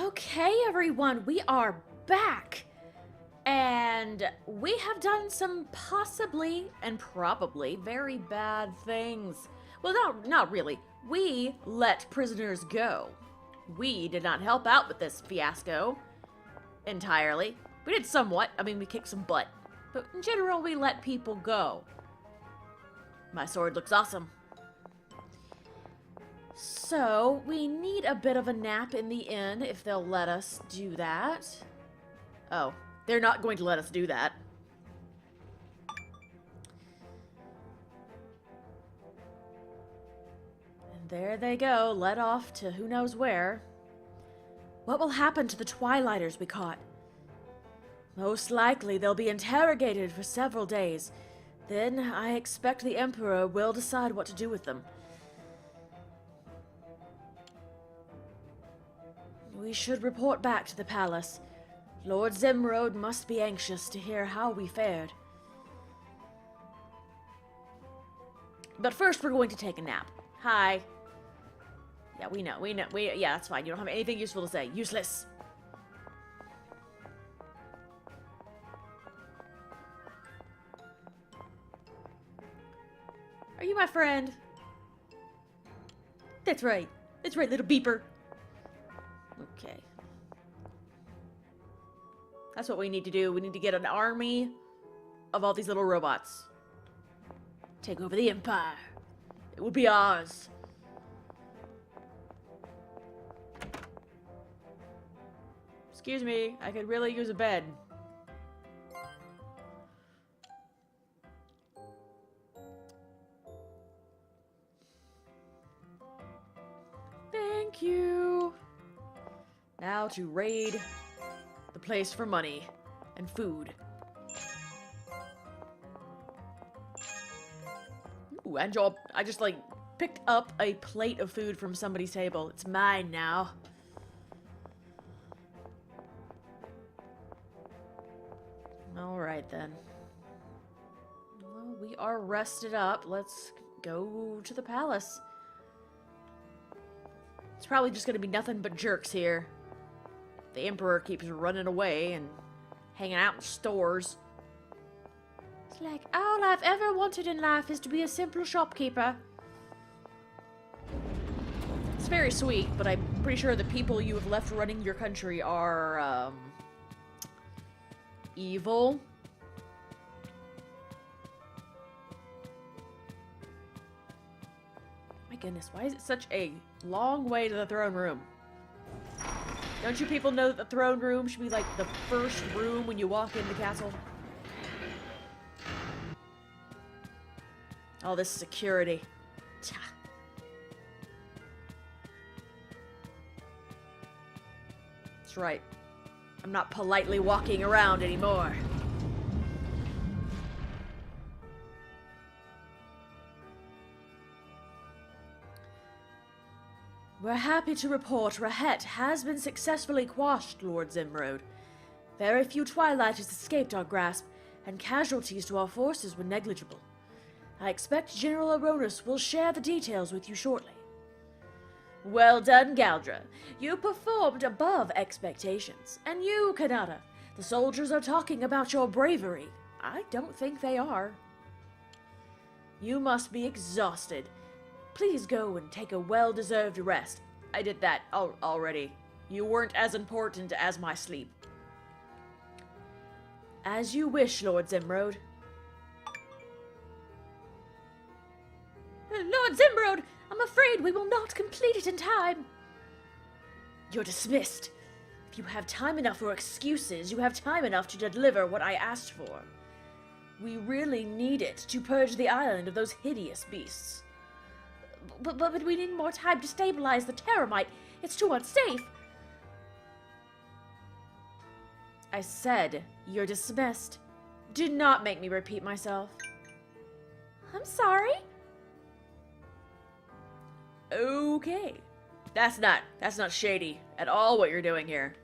Okay, everyone, we are back. And we have done some possibly and probably very bad things. Well, not really. We let prisoners go. We did not help out with this fiasco entirely. We did somewhat. I mean, we kicked some butt. But in general, we let people go. My sword looks awesome. So, we need a bit of a nap in the inn if they'll let us do that. Oh, they're not going to let us do that. And there they go, led off to who knows where. What will happen to the Twilighters we caught? Most likely they'll be interrogated for several days. Then I expect the Emperor will decide what to do with them. We should report back to the palace. Lord Zimrod must be anxious to hear how we fared. But first we're going to take a nap. Hi. Yeah, we know. Yeah, that's fine. You don't have anything useful to say. Useless. Are you my friend? That's right. That's right, little beeper. Okay. That's what we need to do. We need to get an army of all these little robots. Take over the Empire. It will be ours. Excuse me, I could really use a bed. Thank you. Now to raid the place for money and food. Ooh, and job. I just like picked up a plate of food from somebody's table. It's mine now. Alright then. Well, we are rested up. Let's go to the palace. It's probably just gonna be nothing but jerks here. The Emperor keeps running away and hanging out in stores. It's like, all I've ever wanted in life is to be a simple shopkeeper. It's very sweet, but I'm pretty sure the people you have left running your country are, evil. My goodness, why is it such a long way to the throne room? Don't you people know that the throne room should be like the first room when you walk into the castle? All this security. Tch. That's right. I'm not politely walking around anymore. We're happy to report Rahet has been successfully quashed, Lord Zimrod. Very few Twilighters escaped our grasp, and casualties to our forces were negligible. I expect General Aronis will share the details with you shortly. Well done, Galdra. You performed above expectations. And you, Kanata, the soldiers are talking about your bravery. I don't think they are. You must be exhausted. Please go and take a well-deserved rest. I did that already. You weren't as important as my sleep. As you wish, Lord Zimrod. Lord Zimrod, I'm afraid we will not complete it in time. You're dismissed. If you have time enough for excuses, you have time enough to deliver what I asked for. We really need it to purge the island of those hideous beasts. But we need more time to stabilize the Terramite. It's too unsafe. I said, you're dismissed. Do not make me repeat myself. I'm sorry. Okay. That's not shady at all what you're doing here.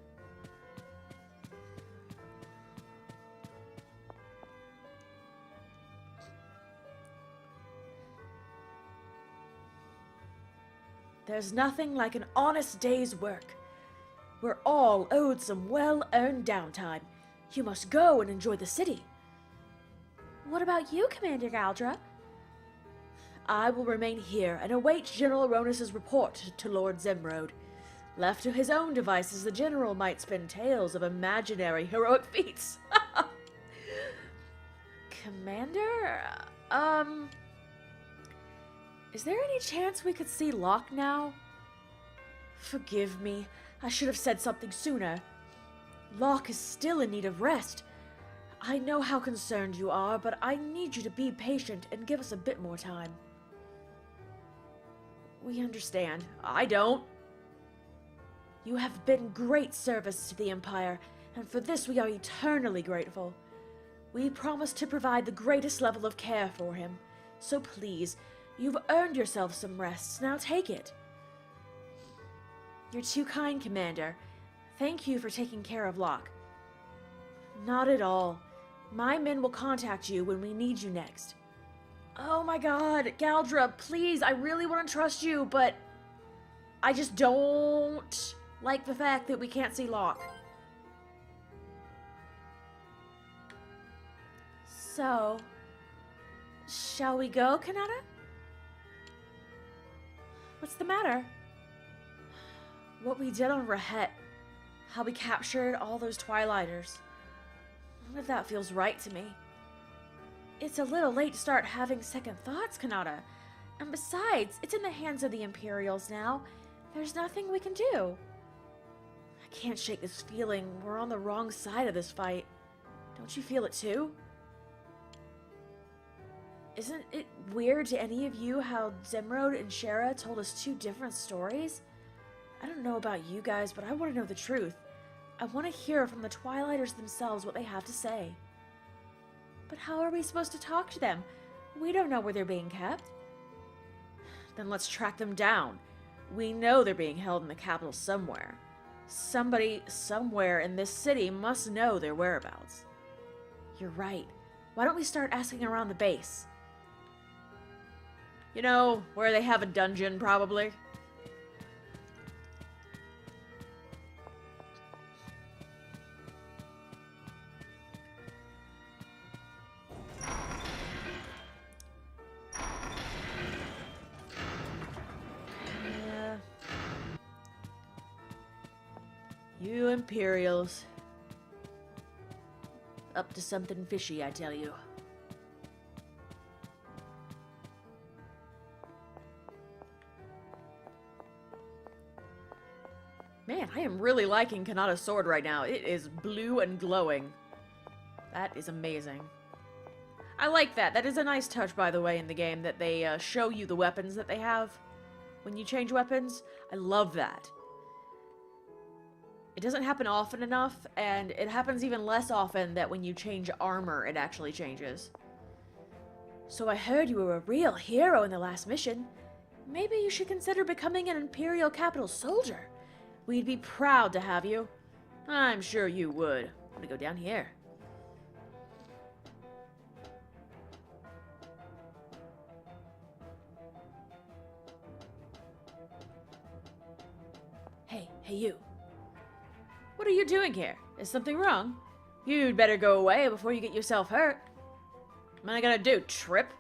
There's nothing like an honest day's work. We're all owed some well-earned downtime. You must go and enjoy the city. What about you, Commander Galdra? I will remain here and await General Ronus's report to Lord Zimrode. Left to his own devices, the General might spin tales of imaginary heroic feats. Commander? Is there any chance we could see Locke now? Forgive me. I should have said something sooner. Locke is still in need of rest. I know how concerned you are, but I need you to be patient and give us a bit more time. We understand. I don't. You have been great service to the Empire, and for this we are eternally grateful. We promise to provide the greatest level of care for him. So please, you've earned yourself some rest. Now take it. You're too kind, Commander. Thank you for taking care of Locke. Not at all. My men will contact you when we need you next. Oh my god, Galdra, please, I really want to trust you, but I just don't like the fact that we can't see Locke. So, shall we go, Kanata? What's the matter? What we did on Rahet, how we captured all those Twilighters. None of that feels right to me. It's a little late to start having second thoughts, Kanata. And besides, it's in the hands of the Imperials now. There's nothing we can do. I can't shake this feeling we're on the wrong side of this fight. Don't you feel it too? Isn't it weird to any of you how Zimrode and Shara told us two different stories? I don't know about you guys, but I want to know the truth. I want to hear from the Twilighters themselves what they have to say. But how are we supposed to talk to them? We don't know where they're being kept. Then let's track them down. We know they're being held in the capital somewhere. Somebody, somewhere in this city must know their whereabouts. You're right. Why don't we start asking around the base? You know, where they have a dungeon, probably. You Imperials. Up to something fishy, I tell you. Man, I am really liking Kanata's sword right now. It is blue and glowing. That is amazing. I like that. That is a nice touch, by the way, in the game, that they show you the weapons that they have when you change weapons. I love that. It doesn't happen often enough, and it happens even less often that when you change armor, it actually changes. So I heard you were a real hero in the last mission. Maybe you should consider becoming an Imperial capital soldier. We'd be proud to have you. I'm sure you would. I'm gonna go down here. Hey you. What are you doing here? Is something wrong? You'd better go away before you get yourself hurt. What am I gonna do? Trip?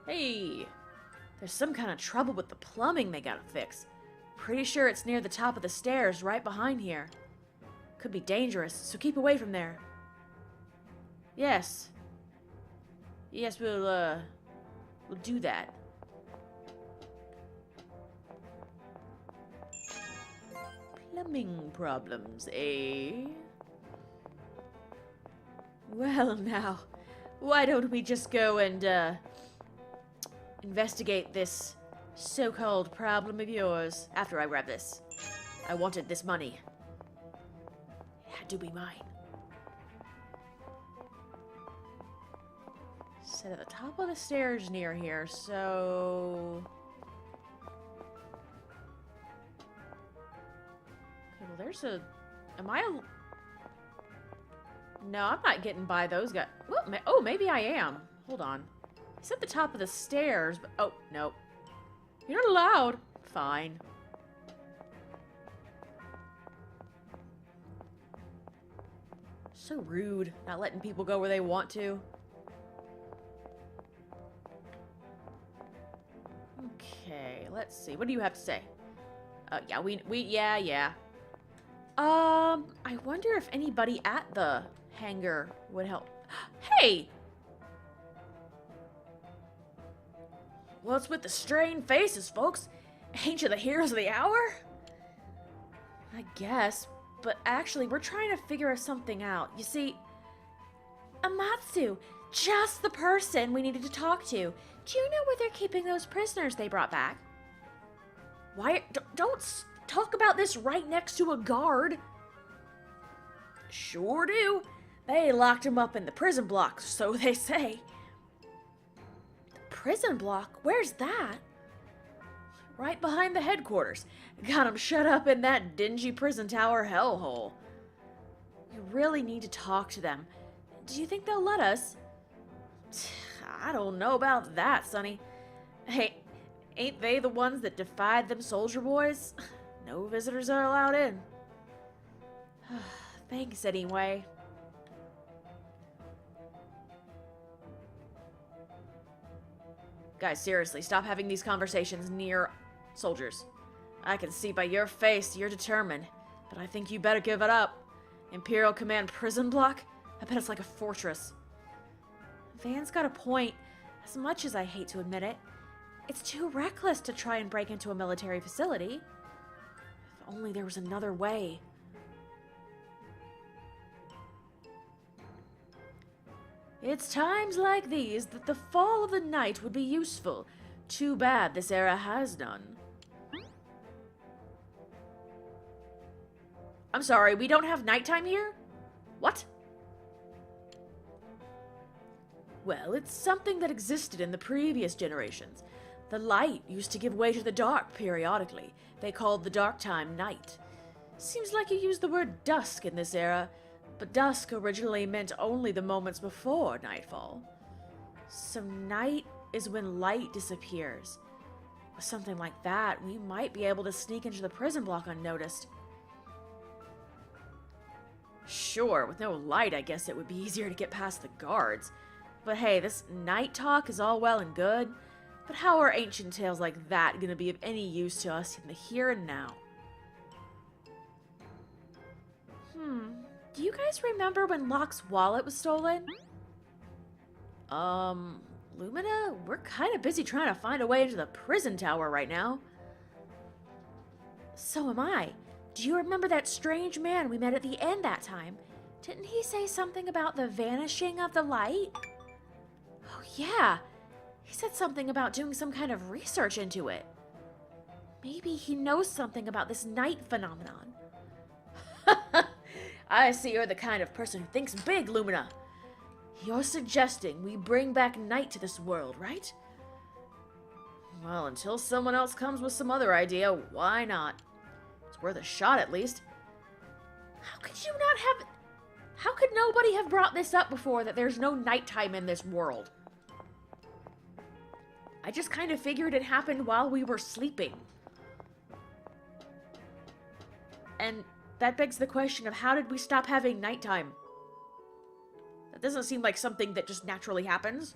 Hey! There's some kind of trouble with the plumbing they gotta fix. Pretty sure it's near the top of the stairs right behind here. Could be dangerous, so keep away from there. Yes. Yes, we'll do that. Plumbing problems, eh? Well, now, why don't we just go and, investigate this so-called problem of yours after I grab this. I wanted this money. It had to be mine. Set at the top of the stairs near here, so... Okay, well, there's a... Am I a... No, I'm not getting by those guys. Well, oh, maybe I am. Hold on. He's at the top of the stairs, but... Oh, no. You're not allowed. Fine. So rude, not letting people go where they want to. Okay, let's see. What do you have to say? Yeah. I wonder if anybody at the hangar would help. Hey! What's with the strained faces, folks? Ain't you the heroes of the hour? I guess, but actually, we're trying to figure something out. You see, Amatsu, just the person we needed to talk to. Do you know where they're keeping those prisoners they brought back? Why? Don't talk about this right next to a guard. Sure do. They locked him up in the prison block, so they say. The prison block? Where's that? Right behind the headquarters. Got him shut up in that dingy prison tower hellhole. We really need to talk to them. Do you think they'll let us? I don't know about that, Sonny. Hey, ain't they the ones that defied them soldier boys? No visitors are allowed in. Thanks anyway. Guys, seriously, stop having these conversations near soldiers. I can see by your face you're determined, but I think you better give it up. Imperial Command prison block? I bet it's like a fortress. Van's got a point, as much as I hate to admit it. It's too reckless to try and break into a military facility. If only there was another way. It's times like these that the fall of the night would be useful. Too bad this era has none. I'm sorry, we don't have nighttime here? What? Well, it's something that existed in the previous generations. The light used to give way to the dark periodically. They called the dark time night. Seems like you use the word dusk in this era, but dusk originally meant only the moments before nightfall. So night is when light disappears. With something like that, we might be able to sneak into the prison block unnoticed. Sure, with no light, I guess it would be easier to get past the guards. But hey, this night talk is all well and good, but how are ancient tales like that gonna be of any use to us in the here and now? Do you guys remember when Locke's wallet was stolen? Lumina, we're kind of busy trying to find a way into the prison tower right now. So am I. Do you remember that strange man we met at the end that time? Didn't he say something about the vanishing of the light? Oh yeah, he said something about doing some kind of research into it. Maybe he knows something about this night phenomenon. I see you're the kind of person who thinks big, Lumina. You're suggesting we bring back night to this world, right? Well, until someone else comes with some other idea, why not? It's worth a shot at least. How could you not have... How could nobody have brought this up before, that there's no nighttime in this world? I just kind of figured it happened while we were sleeping. And that begs the question of how did we stop having nighttime? That doesn't seem like something that just naturally happens.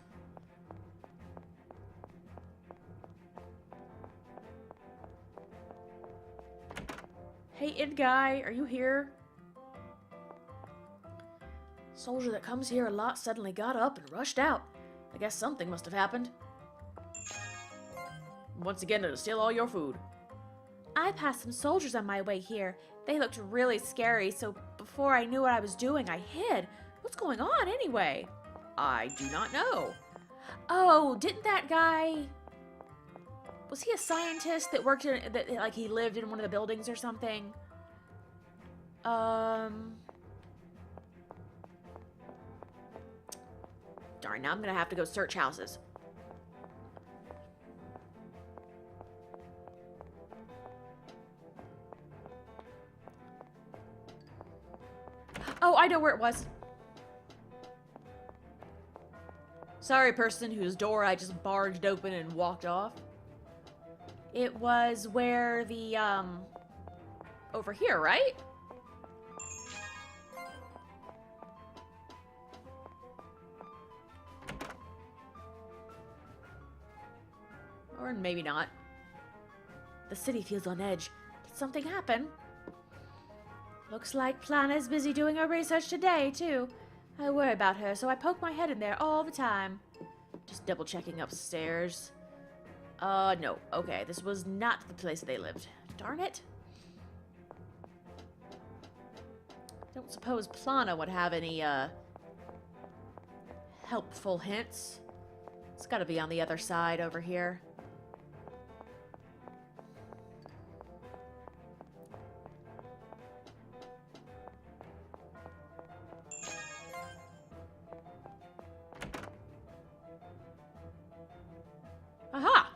Hey, Id guy, are you here? Soldier that comes here a lot suddenly got up and rushed out. I guess something must have happened. Once again, to steal all your food. I passed some soldiers on my way here. They looked really scary, so before I knew what I was doing, I hid. What's going on anyway? I do not know. Oh, didn't that guy... Was he a scientist that worked in... like, he lived in one of the buildings or something? Darn, now I'm gonna have to go search houses. Oh, I know where it was. Sorry, person whose door I just barged open and walked off. It was where the, over here, right? Or maybe not. The city feels on edge. Did something happen? Looks like Plana's busy doing her research today, too. I worry about her, so I poke my head in there all the time. Just double checking upstairs. No. Okay, this was not the place they lived. Darn it. Don't suppose Plana would have any, helpful hints. It's gotta be on the other side over here. Aha!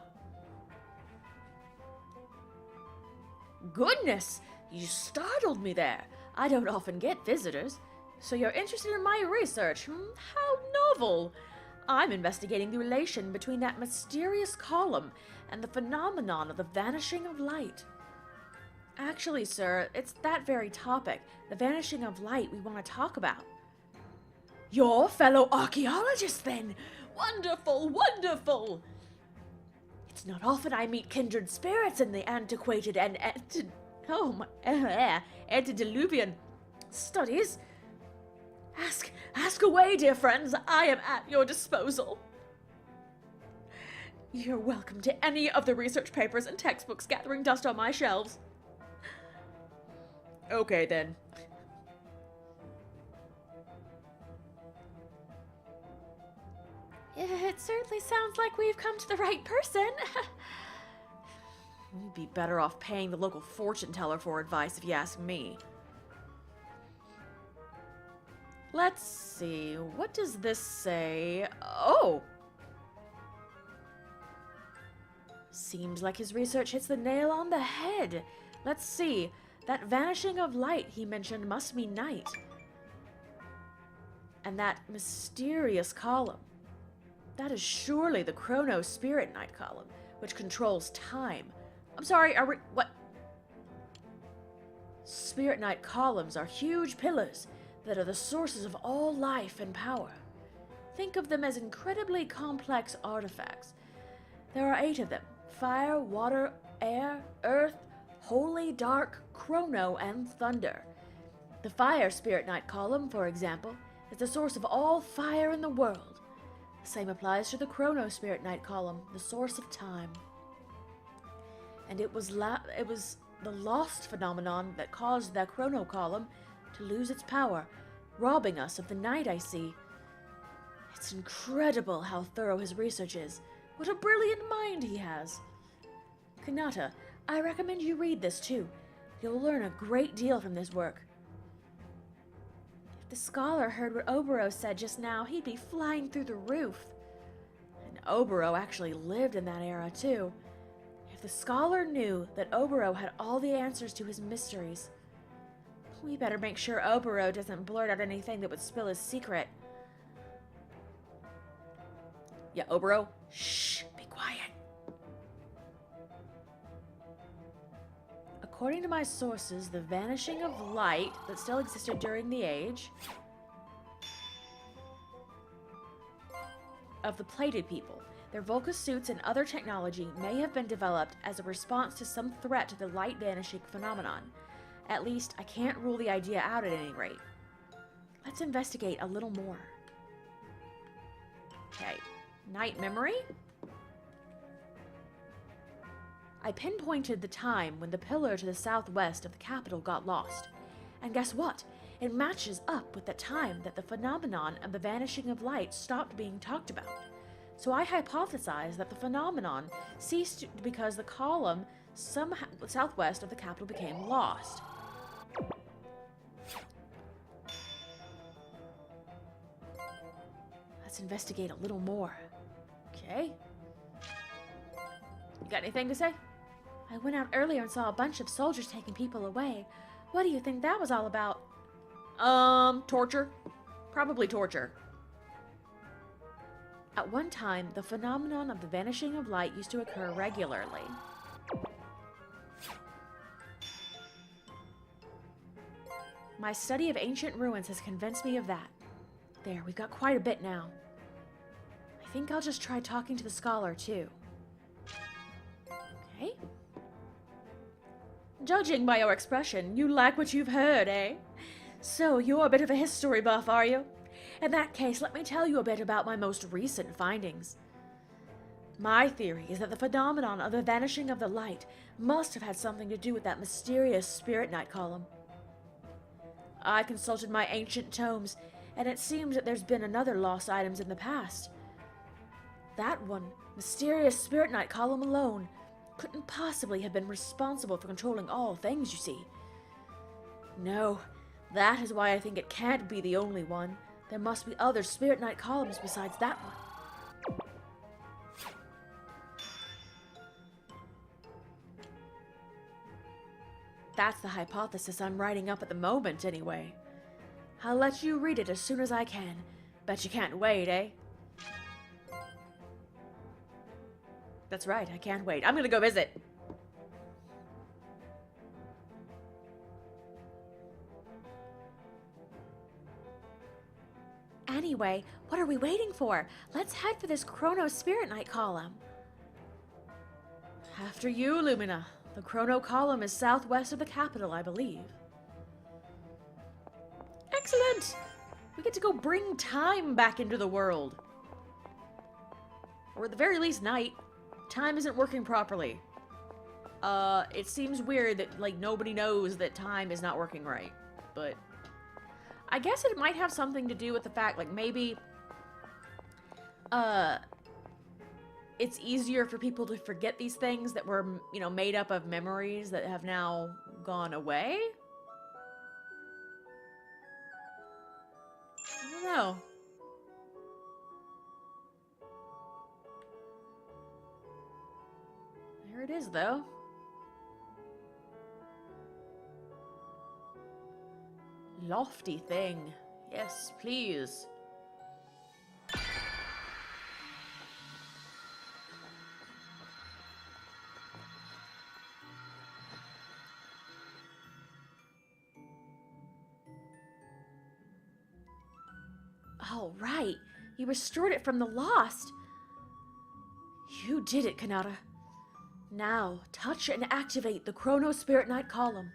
Goodness! You startled me there. I don't often get visitors. So you're interested in my research? How novel! I'm investigating the relation between that mysterious column and the phenomenon of the vanishing of light. Actually, sir, it's that very topic, the vanishing of light, we want to talk about. You're fellow archaeologists, then? Wonderful, wonderful! It's not often I meet kindred spirits in the antiquated and antediluvian studies. Ask away, dear friends. I am at your disposal. You're welcome to any of the research papers and textbooks gathering dust on my shelves. Okay, then. It certainly sounds like we've come to the right person. We'd be better off paying the local fortune teller for advice, if you ask me. Let's see, what does this say? Oh! Seems like his research hits the nail on the head. Let's see, that vanishing of light he mentioned must mean night. And that mysterious column. That is surely the Chrono Spirit Night column, which controls time. I'm sorry, are we... what? Spirit Night columns are huge pillars that are the sources of all life and power. Think of them as incredibly complex artifacts. There are 8 of them. Fire, water, air, earth, holy, dark, chrono, and thunder. The Fire Spirit Night column, for example, is the source of all fire in the world. The same applies to the Chrono Spirit Night column, the source of time. And it was the lost phenomenon that caused that Chrono column to lose its power, robbing us of the night, I see. It's incredible how thorough his research is. What a brilliant mind he has. Kanata, I recommend you read this too. You'll learn a great deal from this work. If the scholar heard what Oboro said just now, he'd be flying through the roof. And Oboro actually lived in that era too. If the scholar knew that Oboro had all the answers to his mysteries, we better make sure Oboro doesn't blurt out anything that would spill his secret. Yeah, Oboro, shh, be quiet. According to my sources, the vanishing of light that still existed during the age of the plated people, their Volca suits and other technology may have been developed as a response to some threat to the light vanishing phenomenon. At least, I can't rule the idea out at any rate. Let's investigate a little more. Okay, night memory? I pinpointed the time when the pillar to the southwest of the capital got lost. And guess what? It matches up with the time that the phenomenon of the vanishing of light stopped being talked about. So I hypothesized that the phenomenon ceased because the column southwest of the capital became lost. Let's investigate a little more. Okay. You got anything to say? I went out earlier and saw a bunch of soldiers taking people away. What do you think that was all about? Torture. Probably torture. At one time, the phenomenon of the vanishing of light used to occur regularly. My study of ancient ruins has convinced me of that. There, we've got quite a bit now. I think I'll just try talking to the scholar, too. Okay. Judging by your expression, you like what you've heard, eh? So, you're a bit of a history buff, are you? In that case, let me tell you a bit about my most recent findings. My theory is that the phenomenon of the vanishing of the light must have had something to do with that mysterious Spirit Night column. I consulted my ancient tomes, and it seems that there's been another lost items in the past. That one, mysterious Spirit Night column alone, couldn't possibly have been responsible for controlling all things, you see. No, that is why I think it can't be the only one. There must be other Spirit Night columns besides that one. That's the hypothesis I'm writing up at the moment, anyway. I'll let you read it as soon as I can. Bet you can't wait, eh? That's right, I can't wait. I'm gonna go visit. Anyway, what are we waiting for? Let's head for this Chrono Spirit Night column. After you, Lumina. The Chrono column is southwest of the capital, I believe. Excellent! We get to go bring time back into the world. Or at the very least, night. Time isn't working properly. It seems weird that, like, nobody knows that time is not working right. But I guess it might have something to do with the fact, like, maybe, it's easier for people to forget these things that were, you know, made up of memories that have now gone away? I don't know. There it is, though. Lofty thing. Yes, please. All right. You restored it from the lost. You did it, Kanata. Now, touch and activate the Chrono Spirit Night column.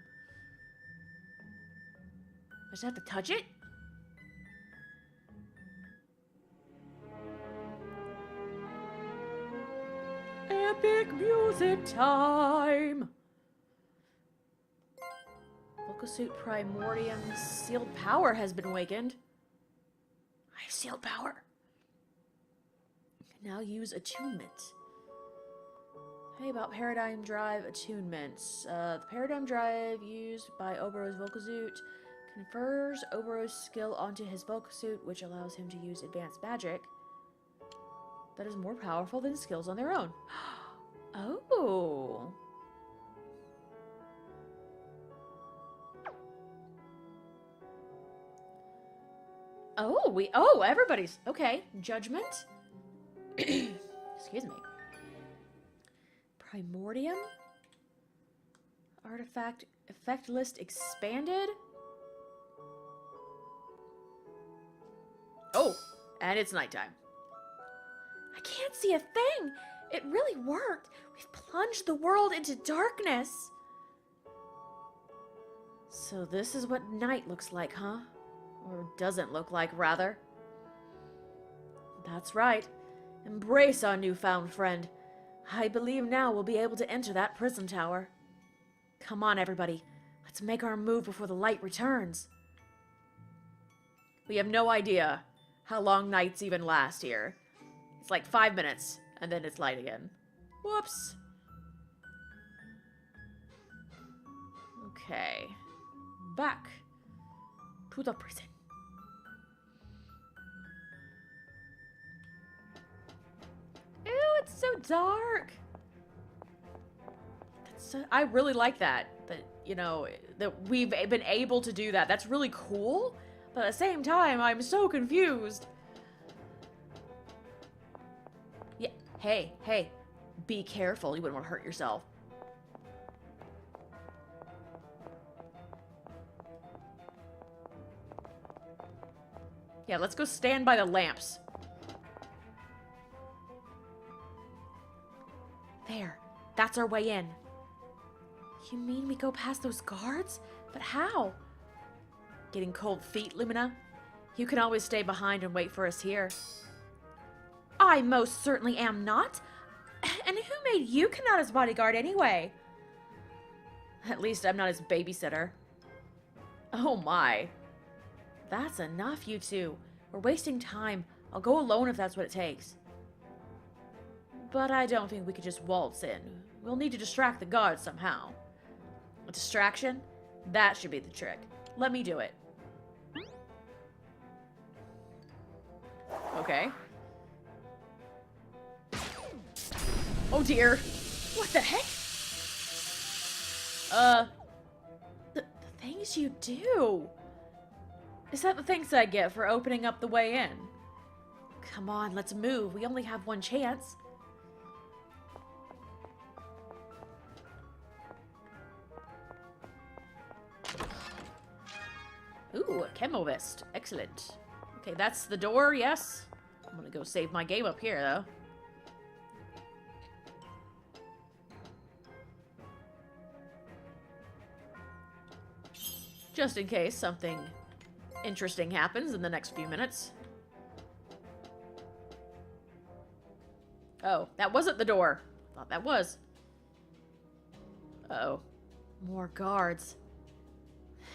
I just have to touch it? Epic music time! Volcasuit Primordium's sealed power has been awakened. I have sealed power. Now use attunement. Hey, about Paradigm Drive attunements. The Paradigm Drive used by Obero's Volcasuit confers Obero's skill onto his Volcasuit, which allows him to use advanced magic that is more powerful than skills on their own. Oh. Everybody's okay. Judgment. Excuse me. Primordium. Artifact effect list expanded. Oh, and it's nighttime. I can't see a thing. It really worked. We've plunged the world into darkness. So this is what night looks like, huh? Or doesn't look like, rather. That's right. Embrace our newfound friend. I believe now we'll be able to enter that prison tower. Come on, everybody. Let's make our move before the light returns. We have no idea how long nights even last here. It's like 5 minutes, and then it's light again. Whoops. Okay. Back to the prison. Ew, it's so dark. I really like that. That, you know, that we've been able to do that. That's really cool. But at the same time, I'm so confused. Hey, hey, be careful. You wouldn't want to hurt yourself. Yeah, let's go stand by the lamps. There. That's our way in. You mean we go past those guards? But how? Getting cold feet, Lumina? You can always stay behind and wait for us here. I most certainly am not. And who made you Kanata's bodyguard anyway? At least I'm not his babysitter. Oh my. That's enough, you two. We're wasting time. I'll go alone if that's what it takes. But I don't think we could just waltz in. We'll need to distract the guards somehow. A distraction? That should be the trick. Let me do it. Okay. Oh dear. What the heck? The things you do. Is that the thanks I get for opening up the way in? Come on, let's move. We only have one chance. Ooh, a chemovist. Excellent. Okay, that's the door, yes. I'm gonna go save my game up here, though. Just in case something interesting happens in the next few minutes. Oh, that wasn't the door. Thought that was. Uh-oh. More guards.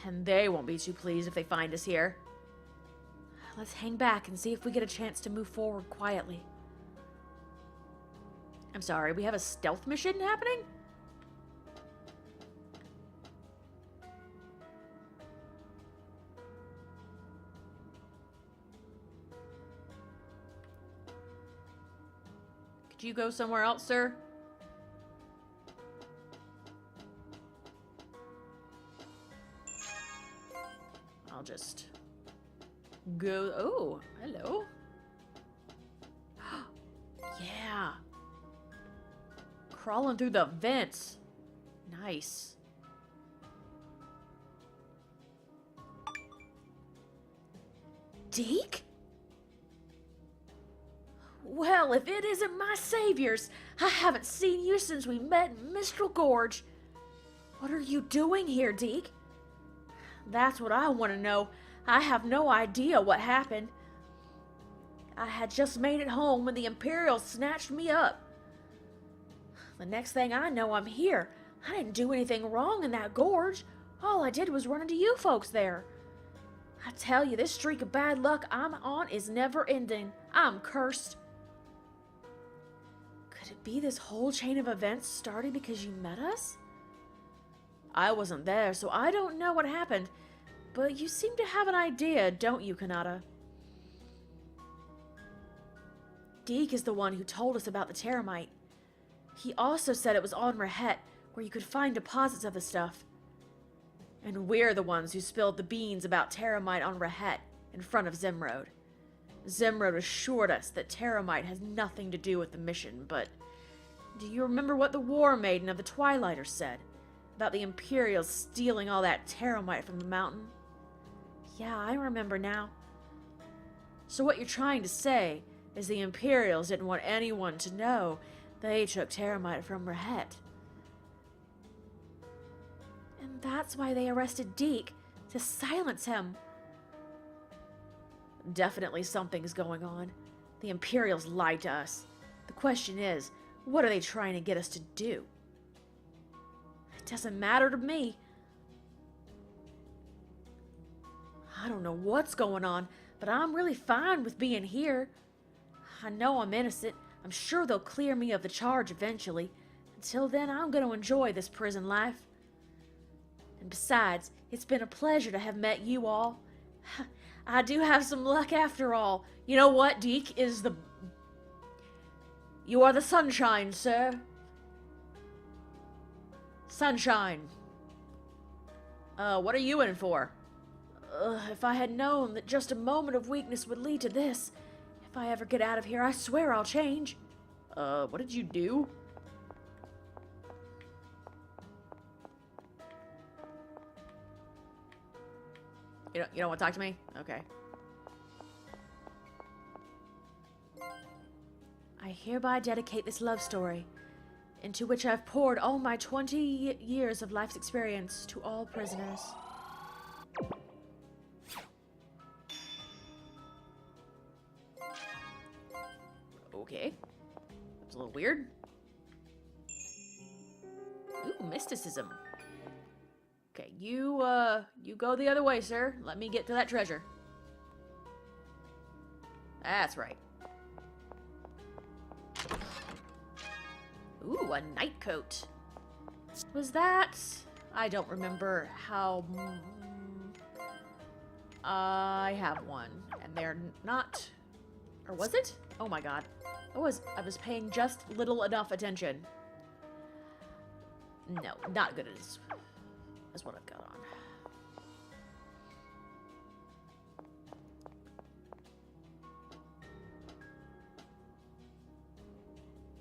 And they won't be too pleased if they find us here. Let's hang back and see if we get a chance to move forward quietly. I'm sorry, we have a stealth mission happening? Could you go somewhere else, sir? I'll just go. Oh, hello. Yeah. Crawling through the vents. Nice. Deke? Well, if it isn't my saviors, I haven't seen you since we met in Mistral Gorge. What are you doing here, Deke? That's what I want to know. I have no idea what happened. I had just made it home when the Imperials snatched me up. The next thing I know, I'm here. I didn't do anything wrong in that gorge. All I did was run into you folks there. I tell you, this streak of bad luck I'm on is never ending. I'm cursed. Could it be this whole chain of events started because you met us? I wasn't there, so I don't know what happened, but you seem to have an idea, don't you, Kanata? Deke is the one who told us about the Terramite. He also said it was on Rahet, where you could find deposits of the stuff. And we're the ones who spilled the beans about Terramite on Rahet in front of Zimrod. Zimrod assured us that Terramite has nothing to do with the mission, but do you remember what the War Maiden of the Twilighters said? About the Imperials stealing all that Terramite from the mountain? Yeah, I remember now. So what you're trying to say is the Imperials didn't want anyone to know they took Terramite from Rahet. And that's why they arrested Deke, to silence him. Definitely something's going on. The Imperials lied to us. The question is, what are they trying to get us to do? It doesn't matter to me. I don't know what's going on, but I'm really fine with being here. I know I'm innocent. I'm sure they'll clear me of the charge eventually. Until then, I'm going to enjoy this prison life. And besides, it's been a pleasure to have met you all. I do have some luck after all. You know what, Deke is the... You are the sunshine, sir. Sunshine. What are you in for? If I had known that just a moment of weakness would lead to this, if I ever get out of here, I swear I'll change. What did you do? You don't want to talk to me? Okay. I hereby dedicate this love story, into which I've poured all my 20 years of life's experience, to all prisoners. Okay. That's a little weird. Ooh, mysticism. Okay, you go the other way, sir. Let me get to that treasure. That's right. Ooh, a night coat. Was that... I don't remember how... I have one, and they're not... Or was it? Oh my god. I was paying just little enough attention. No, not good as what I've got on.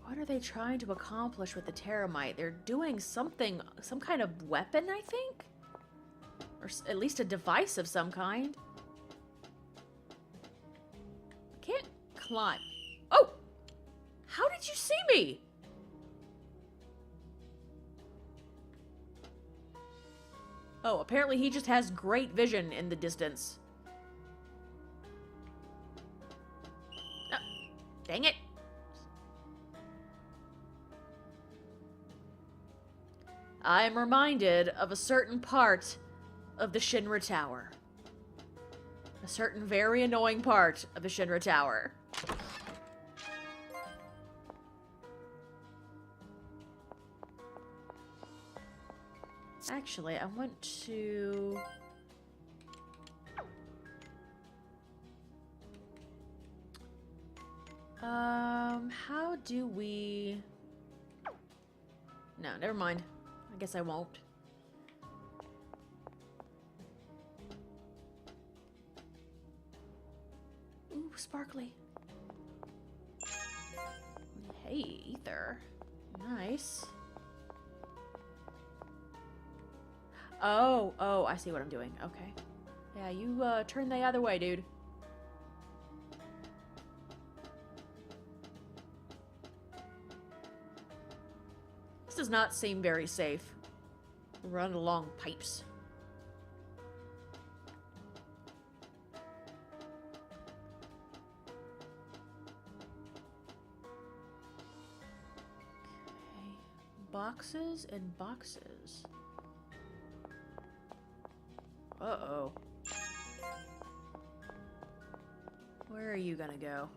What are they trying to accomplish with the Terramite? They're doing something, some kind of weapon, I think? Or at least a device of some kind. I can't climb. Oh! How did you see me? Oh, apparently he just has great vision in the distance. Oh, dang it. I am reminded of a certain part of the Shinra Tower. A certain very annoying part of the Shinra Tower. Actually, I want to... how do we... No, never mind. I guess I won't. Ooh, sparkly. Hey, ether. Nice. Oh, I see what I'm doing. Okay. Yeah, you, turn the other way, dude. This does not seem very safe. Run along pipes. Okay. Boxes and boxes. Uh-oh. Where are you gonna go?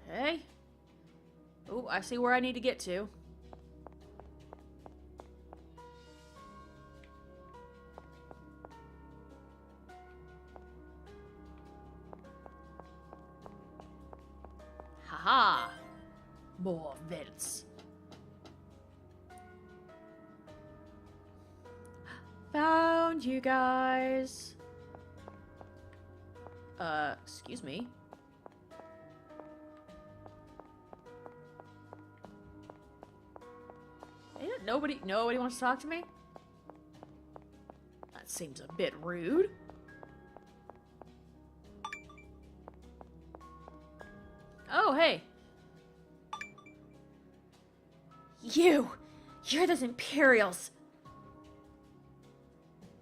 Okay. Oh, I see where I need to get to. Haha! More vents. Found you guys. Excuse me. Nobody wants to talk to me? That seems a bit rude. Oh, hey. You're those Imperials.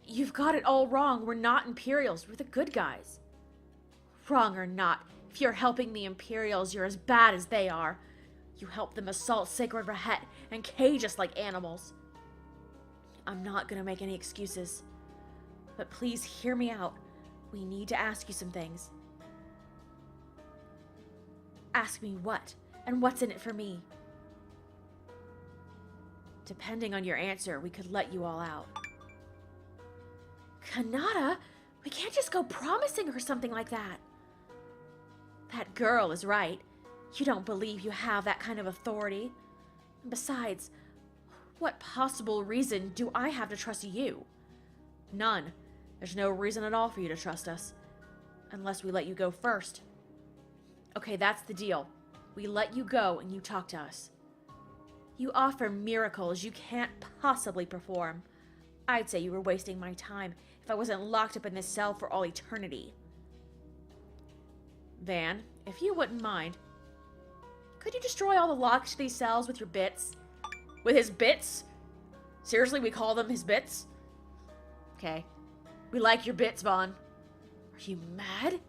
You've got it all wrong. We're not Imperials. We're the good guys. Wrong or not, if you're helping the Imperials, you're as bad as they are. You help them assault Sacred Rahet and cage us like animals. I'm not gonna make any excuses. But please hear me out. We need to ask you some things. Ask me what, and what's in it for me. Depending on your answer, we could let you all out. Kanata, we can't just go promising her something like that. That girl is right. You don't believe you have that kind of authority. And besides, what possible reason do I have to trust you? None. There's no reason at all for you to trust us. Unless we let you go first. Okay, that's the deal. We let you go and you talk to us. You offer miracles you can't possibly perform. I'd say you were wasting my time if I wasn't locked up in this cell for all eternity. Van, if you wouldn't mind, could you destroy all the locks to these cells with your bits? With his bits? Seriously, we call them his bits? Okay. We like your bits, Vaughn. Are you mad?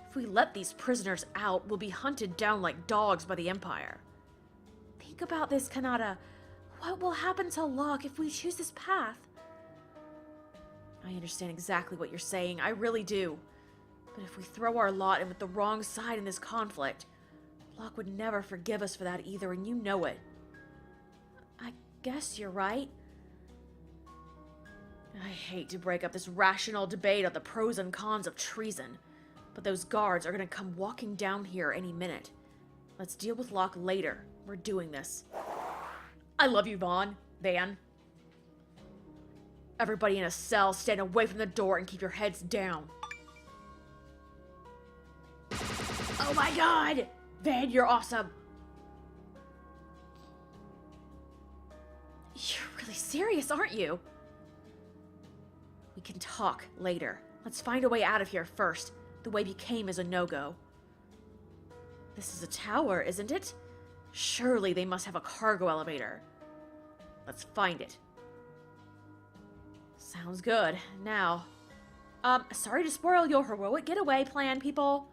If we let these prisoners out, we'll be hunted down like dogs by the Empire. Think about this, Kanata. What will happen to Locke if we choose this path? I understand exactly what you're saying. I really do. But if we throw our lot in with the wrong side in this conflict, Locke would never forgive us for that either, and you know it. I guess you're right. I hate to break up this rational debate on the pros and cons of treason, but those guards are gonna come walking down here any minute. Let's deal with Locke later. We're doing this. I love you, Van. Everybody in a cell, stand away from the door and keep your heads down. Oh my god! Van, you're awesome! You're really serious, aren't you? We can talk later. Let's find a way out of here first. The way we came is a no-go. This is a tower, isn't it? Surely they must have a cargo elevator. Let's find it. Sounds good. Now, sorry to spoil your heroic getaway plan, people.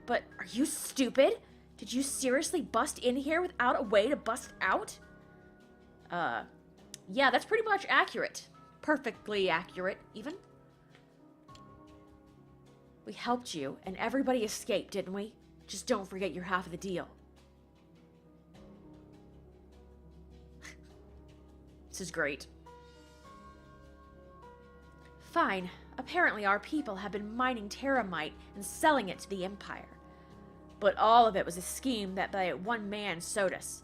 But are you stupid? Did you seriously bust in here without a way to bust out? Yeah, that's pretty much accurate. Perfectly accurate, even. We helped you, and everybody escaped, didn't we? Just don't forget you're half of the deal. This is great. Fine. Apparently our people have been mining terramite and selling it to the Empire. But all of it was a scheme that that one man sowed us.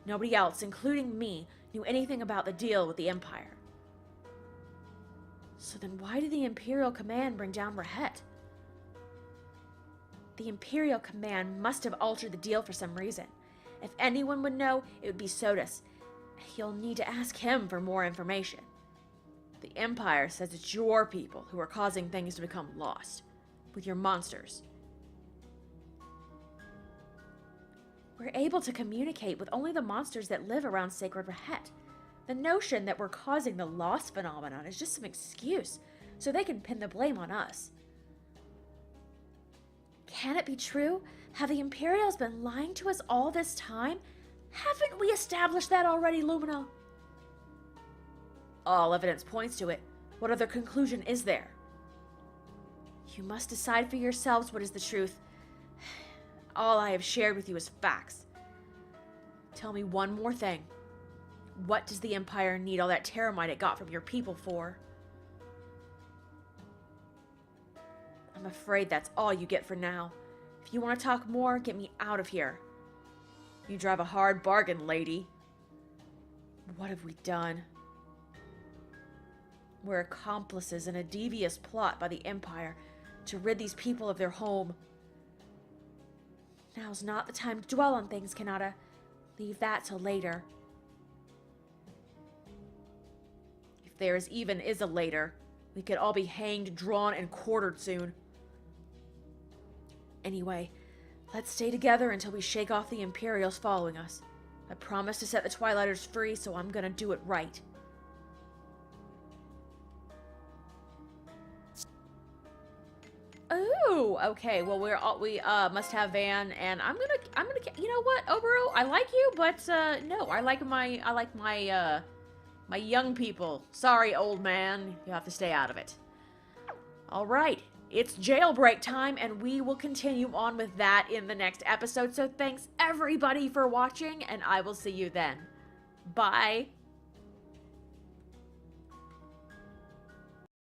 Nobody else, including me, knew anything about the deal with the Empire. So then why did the Imperial Command bring down Rahet? The Imperial Command must have altered the deal for some reason. If anyone would know, it would be Sodus. You'll need to ask him for more information. The Empire says it's your people who are causing things to become lost. With your monsters. We're able to communicate with only the monsters that live around Sacred Rahet. The notion that we're causing the loss phenomenon is just some excuse, so they can pin the blame on us. Can it be true? Have the Imperials been lying to us all this time? Haven't we established that already, Lumina? All evidence points to it. What other conclusion is there? You must decide for yourselves what is the truth. All I have shared with you is facts. Tell me one more thing. What does the Empire need all that terramite it got from your people for? I'm afraid that's all you get for now. If you want to talk more, get me out of here. You drive a hard bargain, lady. What have we done? We're accomplices in a devious plot by the Empire to rid these people of their home. Now's not the time to dwell on things, Kanata. Leave that till later. If there even is a later, we could all be hanged, drawn, and quartered soon. Anyway, let's stay together until we shake off the Imperials following us. I promised to set the Twilighters free, so I'm gonna do it right. Ooh, okay. Well, we must have Van, and I'm gonna. You know what, Obero? I like you, but no, I like my my young people. Sorry, old man. You have to stay out of it. All right. It's jailbreak time, and we will continue on with that in the next episode. So thanks everybody for watching, and I will see you then. Bye.